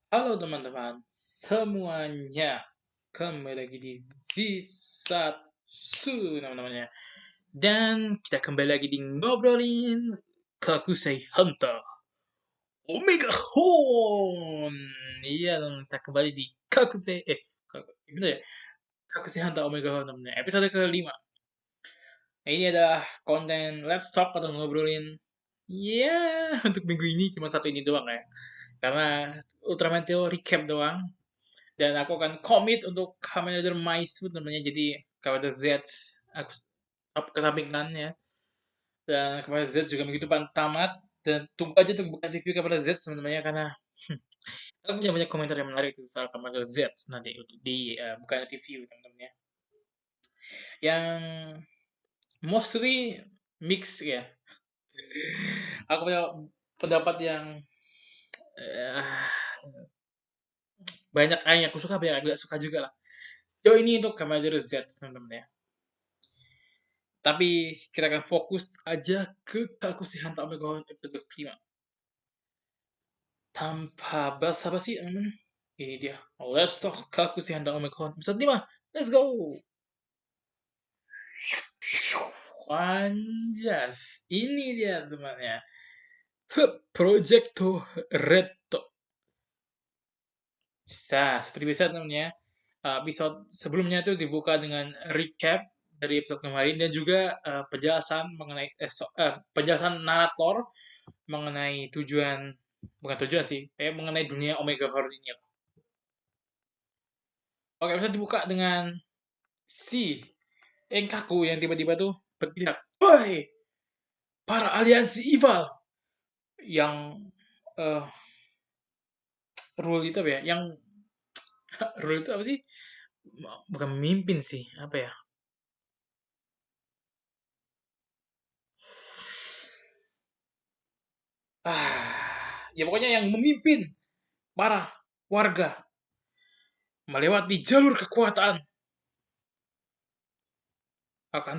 Halo teman-teman semuanya, kembali lagi di Z1 namanya. Dan kita kembali lagi di ngobrolin Kakusei Hunter Omega Horn. Iya dong, kita kembali di gimana ya? Kakusei Hunter Omega Horn namanya. Episode ke-5. Nah, ini adalah konten Let's Talk atau ngobrolin. Ya, untuk minggu ini cuma satu ini doang ya. Karena Ultraman Theo recap doang. Dan aku akan komit untuk Kamen Rider Maizut namanya, jadi Kamen Rider Z aku kesampingkan ya. Dan Kamen Rider Z juga begitu tamat, dan tunggu aja untuk bukan review Kamen Rider Z sebenarnya, karena aku punya banyak komentar yang menarik tuh soal Kamen Rider Z nanti untuk di bukan review teman-teman ya, yang mostly mix ya. Aku punya pendapat yang eh, banyak yang aku suka, banyak yang gak suka juga lah. Jauh ini untuk Kamen Rider Z teman-teman ya. Tapi kita akan fokus aja ke Kakushi Hanta Omega One episode kelima. Tanpa basa-basi, ini dia. Let's talk Kakushi Hanta Omega One episode 5. Let's go! Anjas. Ini dia temannya. Projecto Reto. Seperti biasa teman-teman ya. Episode sebelumnya itu dibuka dengan recap dari episode kemarin, dan juga penjelasan mengenai penjelasan narator mengenai tujuan, bukan tujuan sih, mengenai dunia Omega Horror ini. Oke, bisa dibuka dengan si Enkaku yang tiba-tiba tuh berteriak, "Woi, para aliansi evil!" Yang eh rule itu apa ya? Yang rule itu apa sih? Bukan memimpin sih, apa ya? Ya pokoknya yang memimpin para warga melewati jalur kekuatan akan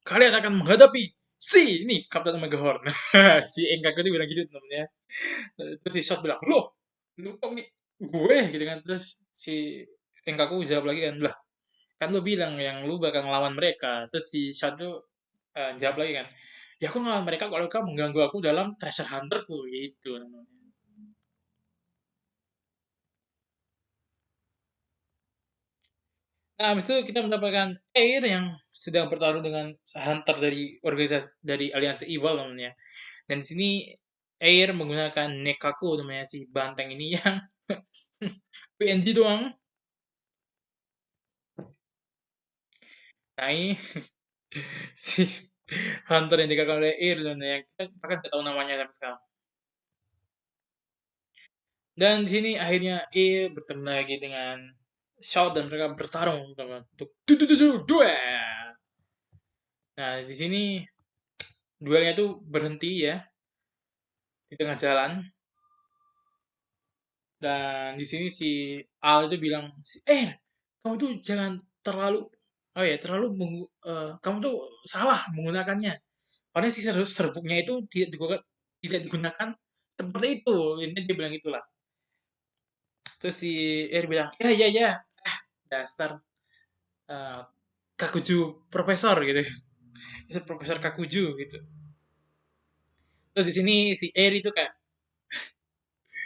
kalian akan menghadapi si ini Kapten Megahorn. Si Enkaku itu bilang gitu namanya. Terus si Shot bilang, loh, lu kok nih gue gitu kan. Terus si Enkaku jawab lagi kan, lah kan lu bilang yang lu bakal ngelawan mereka. Terus si Shot tuh jawab lagi kan, ya aku ngelawan mereka kalau kamu mengganggu aku dalam treasure hunterku gitu namanya. Nah, habis itu kita mendapatkan Air yang sedang bertarung dengan hunter dari organisasi dari aliansi evil namanya. Dan di sini Air menggunakan Nekaku namanya, si banteng ini yang PNG doang. Nah, ini si hunter yang dikatakan oleh Air dan yang kita bahkan nggak tahu namanya sampai sekarang. Dan di sini akhirnya Air bertemu lagi dengan Shout dan mereka bertarung teman untuk duel. Nah, di sini duelnya tuh berhenti ya di tengah jalan. Dan di sini si Al itu bilang, kamu tuh jangan terlalu, oh ya, kamu tuh salah menggunakannya. Karena si serbuknya itu tidak digunakan seperti itu. Ini dia bilang itulah. Terus si Er bilang, ya ya ya, dasar eh, Kakuju profesor gitu. Profesor Kakuju gitu. Terus di sini si Er itu kayak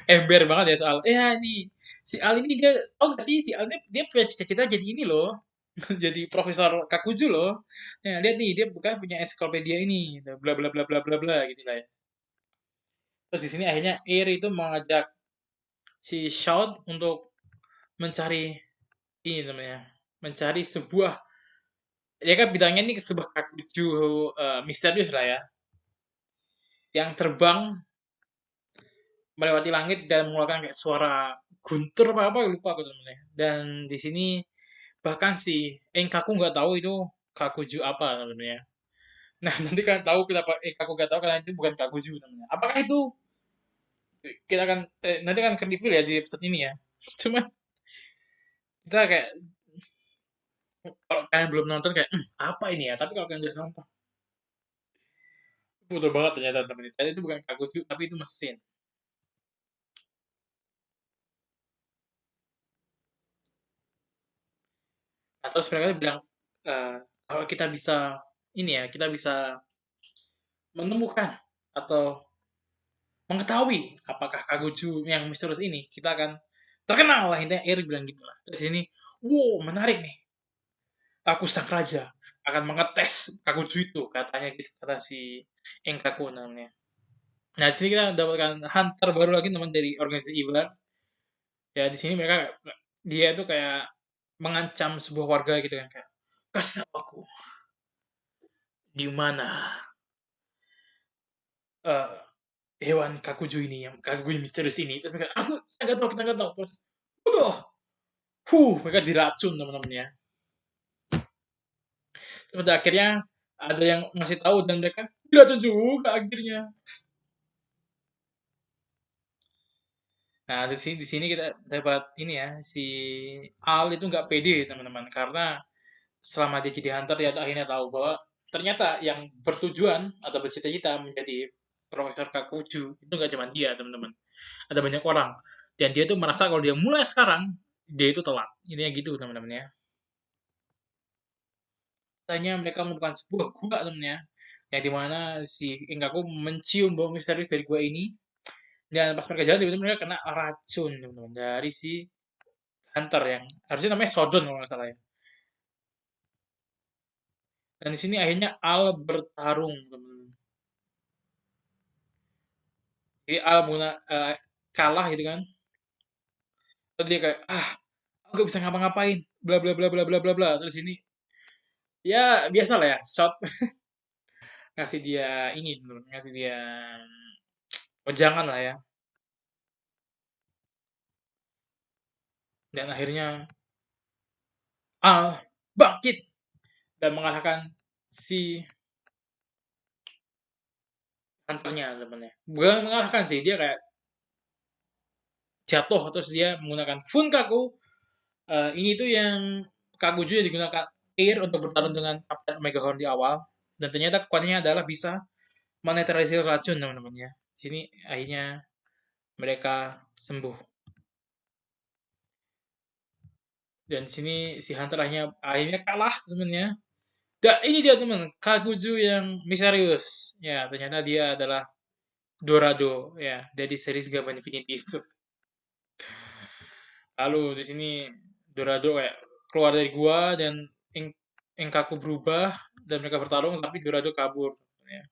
ember banget ya soal, ini si Al ini dia, oh gak sih, si Al dia punya cita-cita jadi ini loh, jadi profesor Kakuju loh. Nah, lihat nih, dia bukan punya ensiklopedia ini, gitu. Bla bla bla bla bla bla gitu lah ya. Terus di sini akhirnya Air itu mengajak si Shout untuk mencari ini namanya, mencari sebuah, dia kan bidangnya ini sebuah Kakuju misterius lah ya, yang terbang melewati langit dan mengeluarkan kayak suara guntur apa apa lupa aku namanya. Dan di sini bahkan si Enkaku nggak tahu itu Kakuju apa namanya. Nah, nanti kan tahu kenapa Enkaku nggak tahu karena itu bukan Kakuju namanya. Apakah itu, kita akan nanti kan akan reveal ya di episode ini ya. Cuma kita kayak, kalau kalian belum nonton kayak, apa ini ya? Tapi kalau kalian udah nonton, betul banget ternyata teman. Ternyata itu bukan Kakuju tapi itu mesin. Nah, terus mereka bilang, kalau kita bisa ini ya, kita bisa menemukan atau mengetahui apakah Kaguju yang misterius ini, kita akan terkenal lah, intinya Eri bilang gitu lah. Di sini, wow, menarik nih. Aku sang raja akan mengetes Kaguju itu, katanya gitu, kata si Enkaku namanya. Nah, di sini kita mendapatkan hunter baru lagi teman dari organisasi Ibar. Ya, di sini mereka dia itu kayak mengancam sebuah warga gitu kan, kayak kasih tahu aku di mana eh, hewan Kakuju ini, yang Kakuju misterius ini. Terus mereka, aku kita nggak tahu. Terus, udah, mereka diracun teman-teman ya. Terus pada akhirnya ada yang ngasih tahu dan mereka diracun juga akhirnya. Nah, di sini kita dapat ini ya, si Al itu nggak pede teman-teman, karena selama dia jadi hunter dia akhirnya tahu bahwa ternyata yang bertujuan atau bercita-cita menjadi Profesor Kakuju itu nggak cuma dia teman-teman, ada banyak orang, dan dia tuh merasa kalau dia mulai sekarang dia itu telat, intinya gitu teman-teman ya. Tanya mereka menemukan sebuah gua temennya, yang dimana si Inkaku mencium bau misterius dari gua ini, dan pas mereka jalan tiba-tiba mereka kena racun teman-teman dari si hunter yang harusnya namanya Sodon kalau nggak salah ya. Dan di sini akhirnya Al bertarung teman-teman. Jadi Al kalah gitu kan. Terus dia kayak, aku gak bisa ngapa-ngapain, bla bla bla bla bla bla bla. Terus ini ya biasa lah ya, shot ngasih dia ini dulu, ngasih dia wejangan lah ya. Dan akhirnya Al bangkit dan mengalahkan si hunternya temennya. Bukan mengalahkan sih, dia kayak jatuh terus dia menggunakan Funkaku. Ini tuh yang Kaguju yang digunakan Air untuk bertarung dengan Kapten Megahorn di awal. Dan ternyata kekuatannya adalah bisa menetralisir racun teman-teman ya. Sini akhirnya mereka sembuh. Dan di sini si Hunter akhirnya kalah temennya. Dan ini dia teman, Kaguju yang misterius. Ya, ternyata dia adalah Dorado ya, dari series Gaban Infinity. Lalu di sini Dorado kayak keluar dari gua dan Enkaku berubah dan mereka bertarung tapi Dorado kabur. Ya.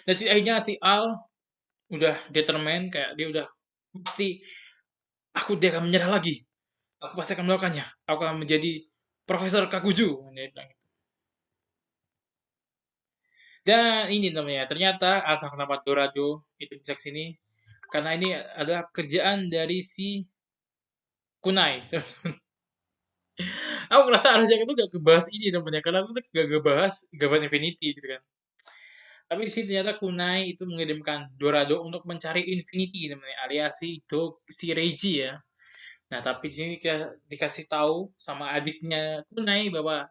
Dan akhirnya si Al udah determined, kayak dia udah pasti dia akan menyerah lagi. Aku pasti akan melakukannya. Aku akan menjadi Profesor Kakuju. Dia bilang gitu. Dan ini namanya, ternyata alasan kenapa Dorado itu bisa kesini karena ini adalah kerjaan dari si Kunai. Aku ngerasa harusnya itu gak kebahas ini temennya, karena aku tuh gak ngebahas Gaban Infinity gitu kan. Tapi di sini ternyata Kunai itu mengirimkan Dorado untuk mencari Infinity namanya, alias si Reiji ya. Nah, tapi di sini dikasih tahu sama adiknya Kunai bahwa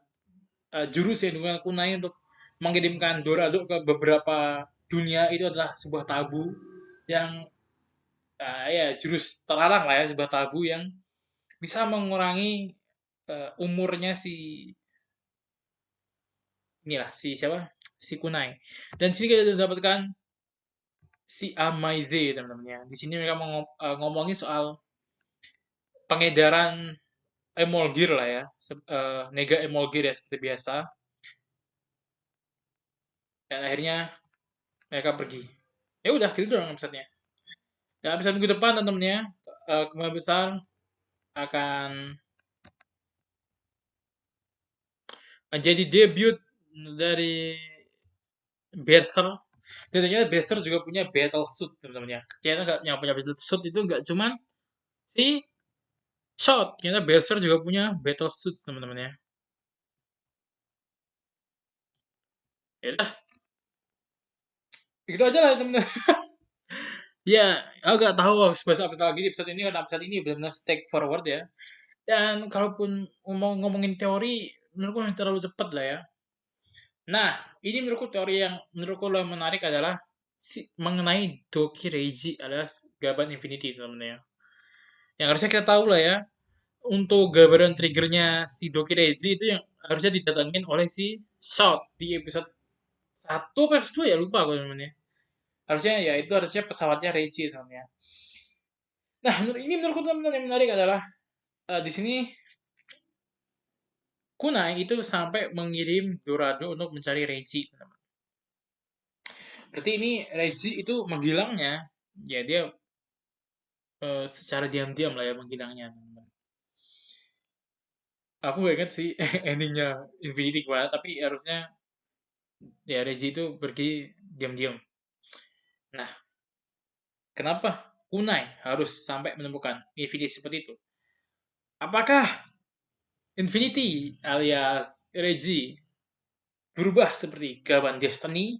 jurus yang digunakan Kunai untuk mengirimkan Dorado ke beberapa dunia itu adalah sebuah tabu yang ya jurus terlarang lah ya, sebuah tabu yang bisa mengurangi umurnya si inilah si siapa, si Kunai. Dan di sini kita dapatkan si Amaize teman-teman ya. Di sini mereka ngomongin soal pengedaran Emolgir lah ya, Nega Emolgir ya seperti biasa. Dan akhirnya mereka pergi. Ya udah gitu doang episode-nya. Dan episode minggu depan teman-teman ya, kemungkinan besar akan menjadi debut dari Berser. Dan ternyata Berser juga punya battle suit teman-teman ya. Ternyata nggak, yang punya battle suit itu nggak cuman si Shot. Ternyata Berser juga punya battle suit teman-teman ya. Ya udah, gitu aja lah teman-teman. Ya, aku nggak tahu harus bahas apa lagi di episode ini, karena episode ini benar-benar stake forward ya. Dan kalaupun ngomongin teori, menurutku yang terlalu cepat lah ya. Nah, ini menurutku teori yang menurutku lebih menarik adalah mengenai Doki Reiji alias Gaban Infinity teman-teman ya. Yang harusnya kita tahu lah ya, untuk gambaran triggernya si Doki Reiji itu yang harusnya didatangin oleh si Shout di episode satu apa episode 2 ya lupa aku namanya. Harusnya ya itu harusnya pesawatnya Reiji namanya. Nah, menurutku teman-teman yang menarik adalah di sini Kunai itu sampai mengirim Dorado untuk mencari Reiji. Berarti ini Reiji itu menghilangnya, ya dia secara diam-diam lah ya menghilangnya. Teman-teman. Aku gak inget sih endingnya Infinity gimana, tapi harusnya ya Reiji itu pergi diam-diam. Nah, kenapa Kunai harus sampai menemukan Infinity seperti itu? Apakah Infinity alias Reggie berubah seperti Gaban Destiny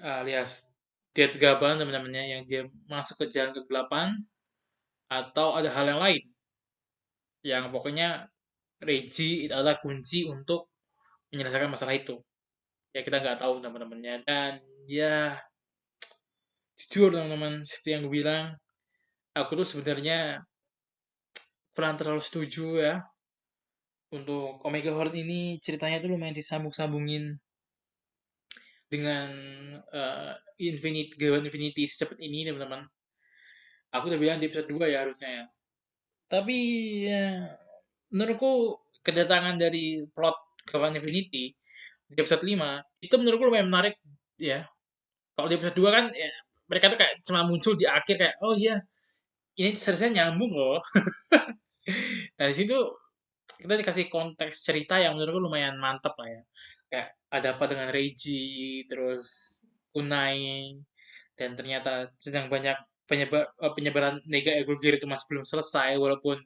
alias Dead Gaban teman-temannya yang dia masuk ke jalan kegelapan atau ada hal yang lain yang pokoknya Reggie adalah kunci untuk menyelesaikan masalah itu. Ya kita nggak tahu teman-temannya dan ya jujur teman-teman seperti yang gue bilang aku tuh sebenarnya kurang terlalu setuju ya untuk Omega Horn ini ceritanya tuh lumayan disambung-sambungin dengan Infinity secepat ini teman-teman. Aku udah bilang di episode 2 ya harusnya ya. Tapi ya, menurutku kedatangan dari plot Kawan Infinity di episode 5 itu menurutku lumayan menarik ya. Kalau di episode 2 kan ya, mereka tuh kayak cuma muncul di akhir kayak oh iya ini seharusnya nyambung loh. Nah di situ kita dikasih konteks cerita yang menurutku lumayan mantap lah ya. Kayak ada apa dengan Reiji, terus Kunai, dan ternyata sedang banyak penyebaran Nega Eagle Gear itu masih belum selesai walaupun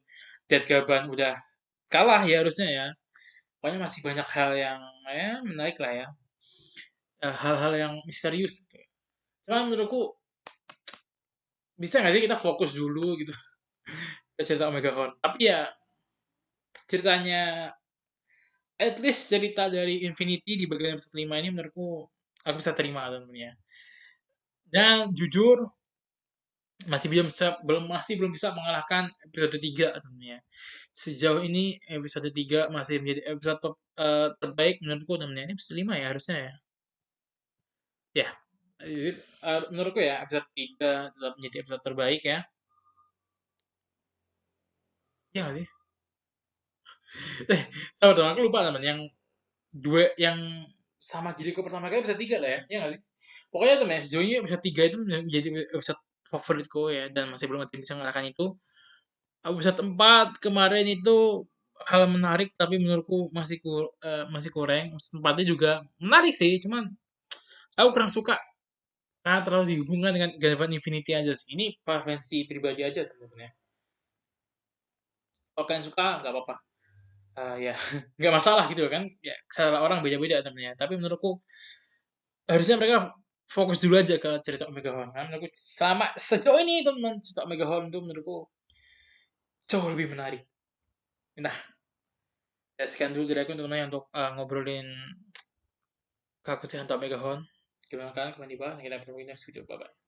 Dead Gaban udah kalah ya harusnya ya. Pokoknya masih banyak hal yang ya menarik lah ya. Hal-hal yang misterius. Cuman menurutku bisa nggak sih kita fokus dulu gitu ke cerita Omega Horn. Tapi ya ceritanya at least cerita dari Infinity di bagian episode 5 ini menurutku aku bisa terima teman-teman ya. Dan jujur masih belum bisa mengalahkan episode 3 teman-teman ya. Sejauh ini episode 3 masih menjadi episode terbaik menurutku teman-teman ya. Ini episode 5 ya harusnya ya. Ya. Menurutku ya episode 3 tetap menjadi episode terbaik ya. Ya nggak sih? Sama teman aku lupa teman yang yang sama Jericho pertama kali episode 3 lah ya. Ya nggak sih? Pokoknya teman ya, sejauh ini episode 3 itu menjadi episode favoritku ya dan masih belum ada yang bisa mengalahkan itu. Episode 4 kemarin itu hal menarik tapi menurutku masih kurang. Episode 4 juga menarik sih, cuman aku kurang suka karena terlalu dihubungkan dengan Gavan Infinity aja sih. Ini preferensi pribadi aja teman-teman ya. Kalau kalian suka nggak apa-apa. Ya nggak masalah gitu kan. Ya selera orang beda-beda temennya. Tapi menurutku harusnya mereka fokus dulu aja ke cerita Omega Horn. Karena menurutku sama sejauh ini teman cerita Omega Horn itu menurutku jauh lebih menarik. Nah, ya sekian dulu dari aku teman-teman untuk ngobrolin Kakuzen atau Omega Horn. Gimana kalian? Komen di bawah. Kita bertemu di next video. Bye-bye.